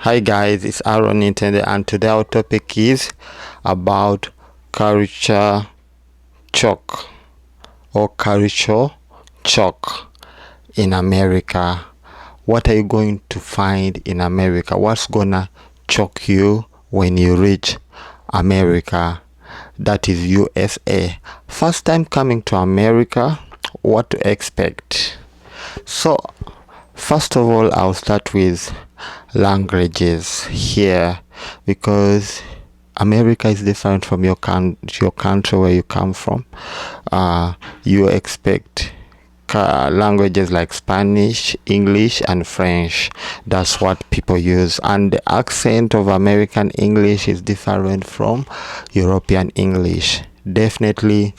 Hi guys, it's Aaron Nintendo, and today our topic is about culture shock or culture shock in America. What are you going to find in America? What's gonna shock you when you reach America? That is USA. First time coming to America, what to expect? So first of all, I'll start with languages here, because America is different from your country where you come from. You expect languages like Spanish, English, and French. That's what people use, and the accent of American English is different from European English. Definitely,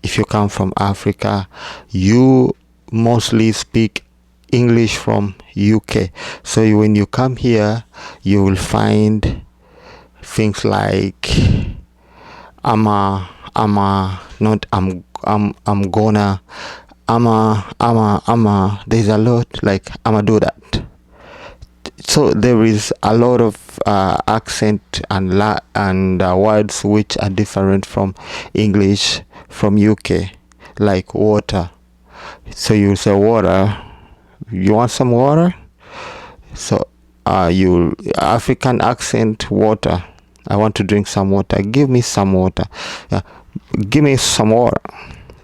if you come from Africa, you mostly speak English from UK. So when you come here, you will find things like there's a lot like I'ma do that. So there is a lot of accent and words which are different from English from UK, like water. So you say water, you want some water? So you African accent, water, I want to drink some water, give me some water. Give me some water.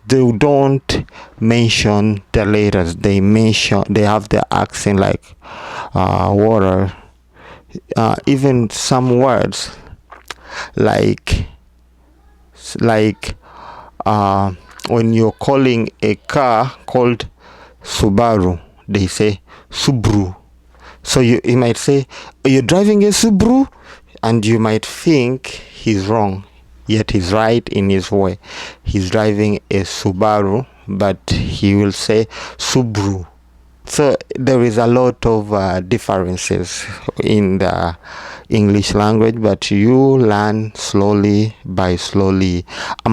They don't mention the letters, they have the accent like water. Even some words like when you're calling a car called Subaru, they say Subaru. So you might say, you're driving a Subaru, and you might think he's wrong, yet he's right in his way. He's driving a Subaru, but he will say Subaru. So there is a lot of differences in the English language, but you learn slowly by slowly. I'm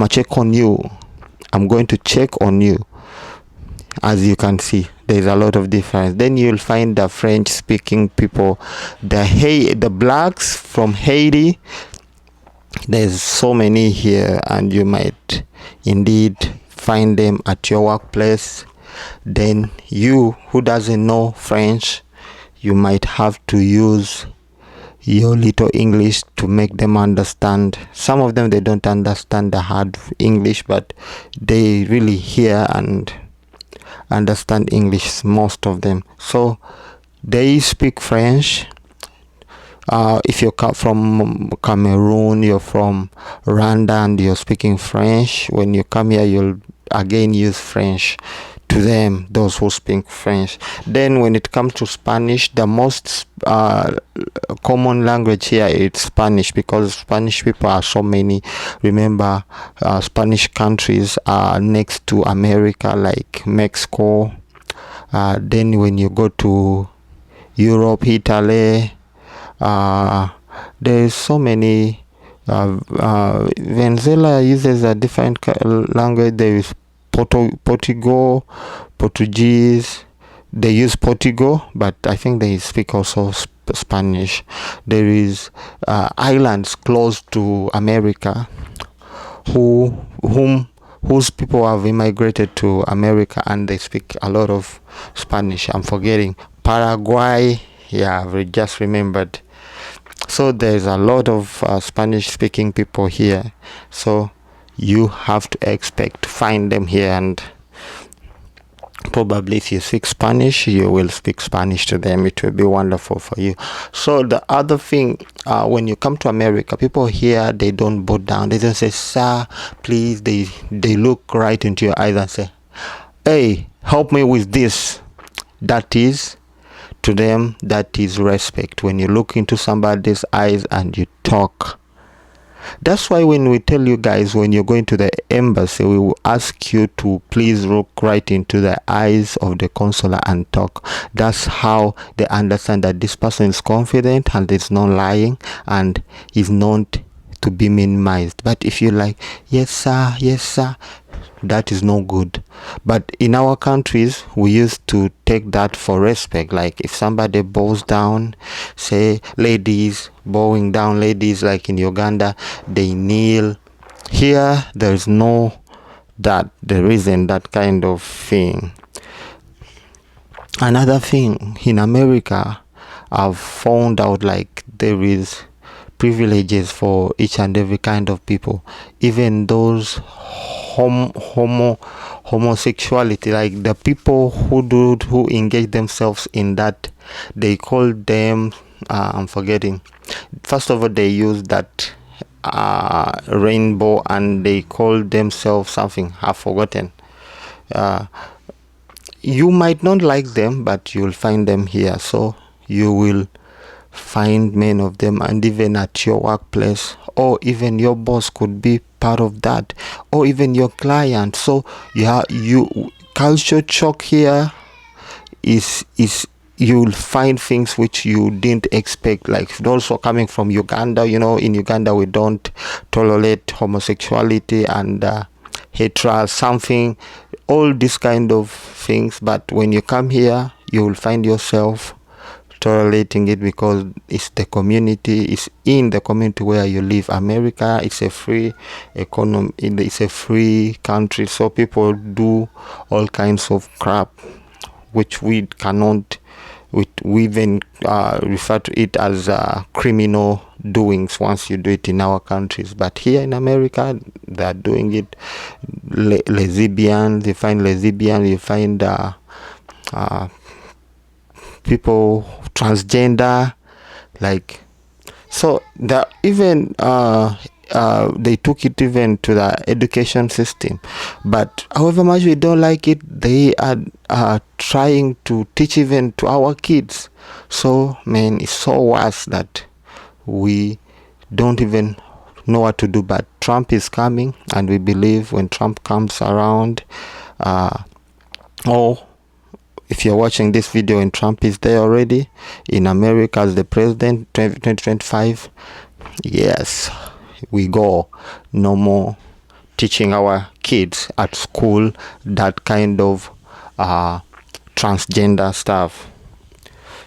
going to check on you. As you can see, there's a lot of difference. Then you'll find the French speaking people, the blacks from Haiti. There's so many here, and you might indeed find them at your workplace. Then you who doesn't know French, you might have to use your little English to make them understand. Some of them, they don't understand the hard English, but they really hear and understand English, most of them. So they speak French. If you come from Cameroon, you're from Rwanda, and you're speaking French, when you come here, you'll again use French to them, those who speak French. Then when it comes to Spanish, the most common language here is Spanish, because Spanish people are so many. Remember, Spanish countries are next to America, like Mexico. Then when you go to Europe, Italy, there is so many. Venezuela uses a different language. There is Portugal, Portuguese. They use Portugal, but I think they speak also Spanish. There is islands close to America whose people have immigrated to America, and they speak a lot of Spanish. I'm forgetting Paraguay. Yeah, I've just remembered. So there's a lot of Spanish speaking people here. So you have to expect to find them here, and probably if you speak Spanish, you will speak Spanish to them. It will be wonderful for you. So the other thing, when you come to America, people here, they don't bow down. They don't say, sir, please. They look right into your eyes and say, hey, help me with this. That is, to them, that is respect. When you look into somebody's eyes and you talk. That's why when we tell you guys, when you're going to the embassy, we will ask you to please look right into the eyes of the consular and talk. That's how they understand that this person is confident and is not lying and is not to be minimized. But if you like, yes sir, that is no good. But in our countries, we used to take that for respect. Like if somebody bows down, say ladies bowing down, ladies like in Uganda, they kneel. Here there is no that, there isn't that kind of thing. Another thing in America, I've found out like there is privileges for each and every kind of people, even those homosexuality, like the people who engage themselves in that, they call them I'm forgetting. First of all, they use that rainbow, and they call themselves something I've forgotten. You might not like them, but you'll find them here. So you will find many of them, and even at your workplace, or even your boss could be part of that, or even your client. So you culture shock here is you'll find things which you didn't expect, like also coming from Uganda. In Uganda we don't tolerate homosexuality and hatred, something, all this kind of things. But when you come here, you will find yourself tolerating it, because it's the community, it's in the community where you live. America, it's a free economy, it's a free country, so people do all kinds of crap which we cannot, we even refer to it as criminal doings once you do it in our countries. But here in America, they're doing it. Lesbian, they find lesbian, you find people transgender, like, so that even they took it even to the education system. But however much we don't like it, they are trying to teach even to our kids. So man, it's so worse that we don't even know what to do. But Trump is coming, and we believe when Trump comes around, or if you're watching this video and Trump is there already in America as the president, 2025, yes, we go. No more teaching our kids at school that kind of transgender stuff.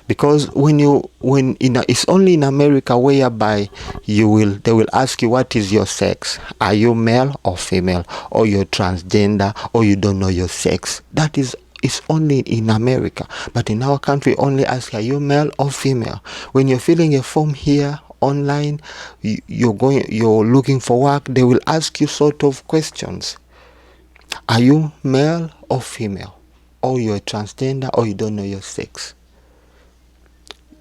Because it's only in America whereby they will ask you, what is your sex? Are you male or female? Or you're transgender, or you don't know your sex? It's only in America. But in our country, only ask, are you male or female? When you're filling a form here online, you're looking for work, they will ask you sort of questions. Are you male or female? Or you're transgender, or you don't know your sex?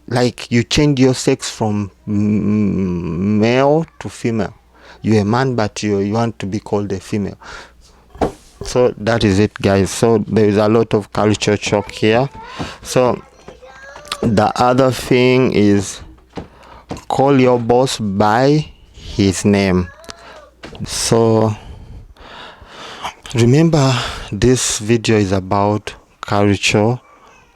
Like you change your sex from male to female. You're a man, but you want to be called a female. So that is it, guys. So there is a lot of culture shock here. So the other thing is, call your boss by his name. So remember, this video is about culture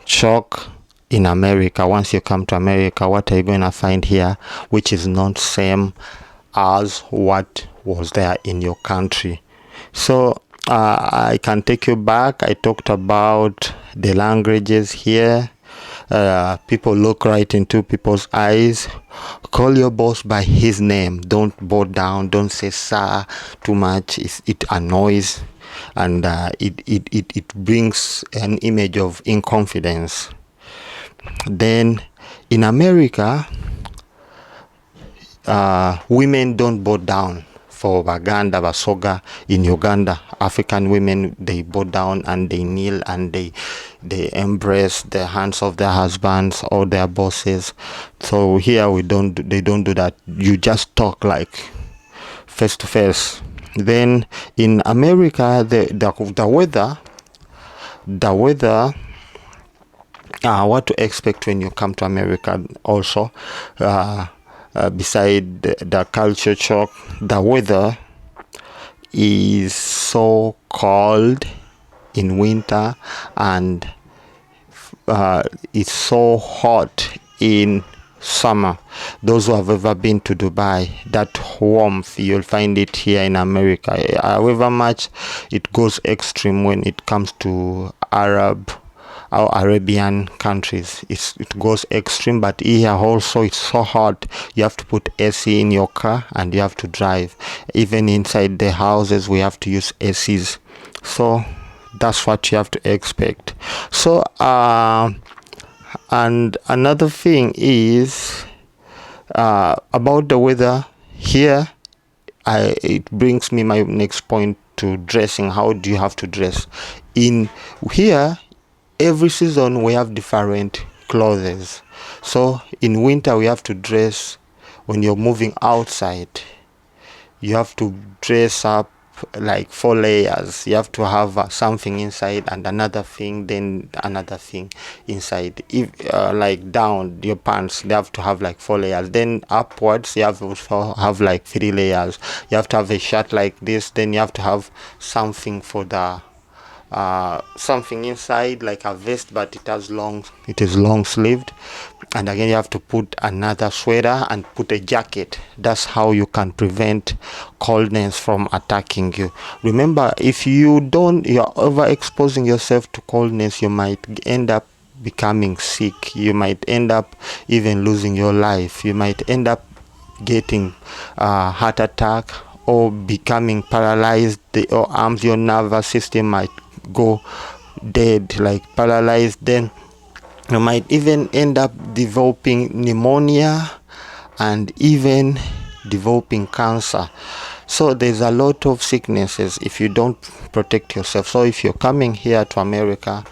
shock in America. Once you come to America, what are you going to find here which is not same as what was there in your country? So I can take you back. I talked about the languages here. People look right into people's eyes. Call your boss by his name. Don't bow down. Don't say sir too much. It annoys, and it brings an image of inconfidence. Then in America, women don't bow down. For Baganda, Basoga, in Uganda, African women, they bow down and they kneel and they embrace the hands of their husbands or their bosses. So here they don't do that. You just talk like face to face. Then in America, the weather, what to expect when you come to America also. Beside the culture shock, the weather is so cold in winter, and it's so hot in summer. Those who have ever been to Dubai, that warmth, you'll find it here in America. However much it goes extreme when it comes to Arab or Arabian countries, it goes extreme. But here also it's so hot, you have to put AC in your car and you have to drive. Even inside the houses we have to use ACs. So that's what you have to expect. So and another thing is about the weather here. It brings me my next point to dressing. How do you have to dress in here? Every season we have different clothes. So in winter we have to dress. When you're moving outside, you have to dress up like 4 layers. You have to have something inside and another thing, then another thing inside. If like down your pants, they have to have like 4 layers. Then upwards you have to have like 3 layers. You have to have a shirt like this, then you have to have something for the something inside like a vest, but it is long sleeved. And again you have to put another sweater and put a jacket. That's how you can prevent coldness from attacking you. Remember, if you're over exposing yourself to coldness, you might end up becoming sick. You might end up even losing your life. You might end up getting a heart attack or becoming paralyzed. Your arms, your nervous system might go dead, like paralyzed. Then you might even end up developing pneumonia and even developing cancer. So there's a lot of sicknesses if you don't protect yourself. So if you're coming here to America,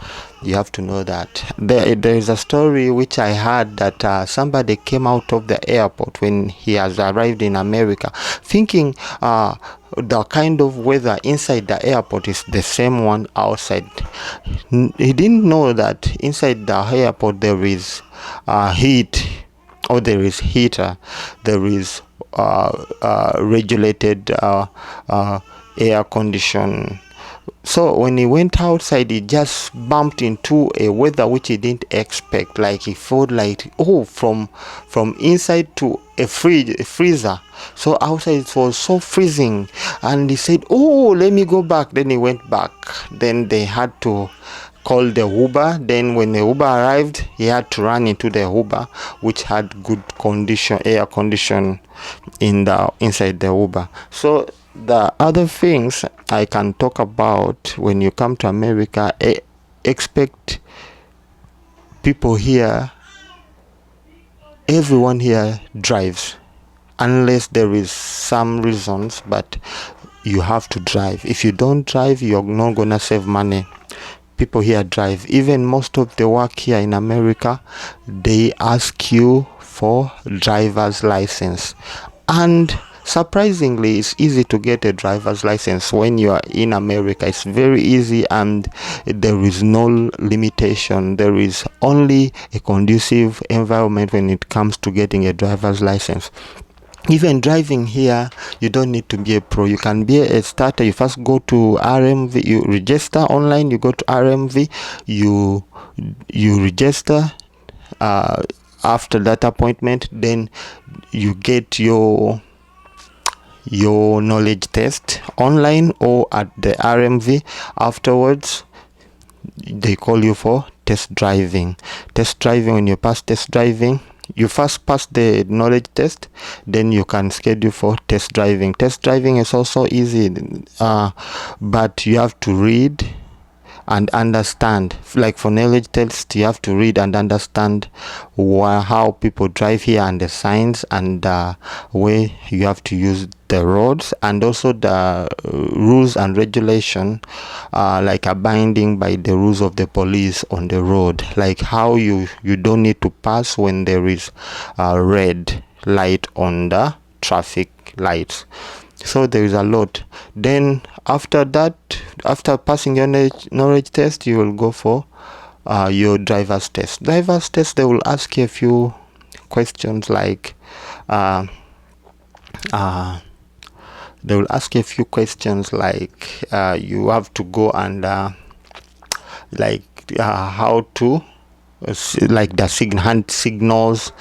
you have to know that. There is a story which I heard that somebody came out of the airport when he has arrived in America, thinking the kind of weather inside the airport is the same one outside. He didn't know that inside the airport there is heat, or there is heater, there is regulated air condition. So when he went outside, he just bumped into a weather which he didn't expect. Like he felt like, oh, from inside to a freezer. So outside it was so freezing, and he said, oh, let me go back. Then he went back. Then they had to call the Uber. Then when the Uber arrived, he had to run into the Uber, which had good air condition inside the Uber. So the other things I can talk about when you come to America, expect people here, everyone here drives, unless there is some reasons, but you have to drive. If you don't drive, you're not gonna save money. People here drive. Even most of the work here in America, they ask you for driver's license. And surprisingly, it's easy to get a driver's license when you are in America. It's very easy, and there is no limitation. There is only a conducive environment when it comes to getting a driver's license. Even driving here, you don't need to be a pro. You can be a starter. You first go to RMV, you register online, you go to RMV, you register. After that appointment, then you get your knowledge test online or at the RMV. Afterwards, they call you for test driving. When you pass test driving, you first pass the knowledge test, then you can schedule for test driving. Test driving is also easy, but you have to read and understand. Like for knowledge test, you have to read and understand how people drive here, and the signs, and the way you have to use the roads, and also the rules and regulation, like abiding by the rules of the police on the road, like how you don't need to pass when there is a red light on the traffic lights. So there is a lot. Then after that, after passing your knowledge test, you will go for your driver's test. They will ask you a few questions like you have to go and how to like the hand signals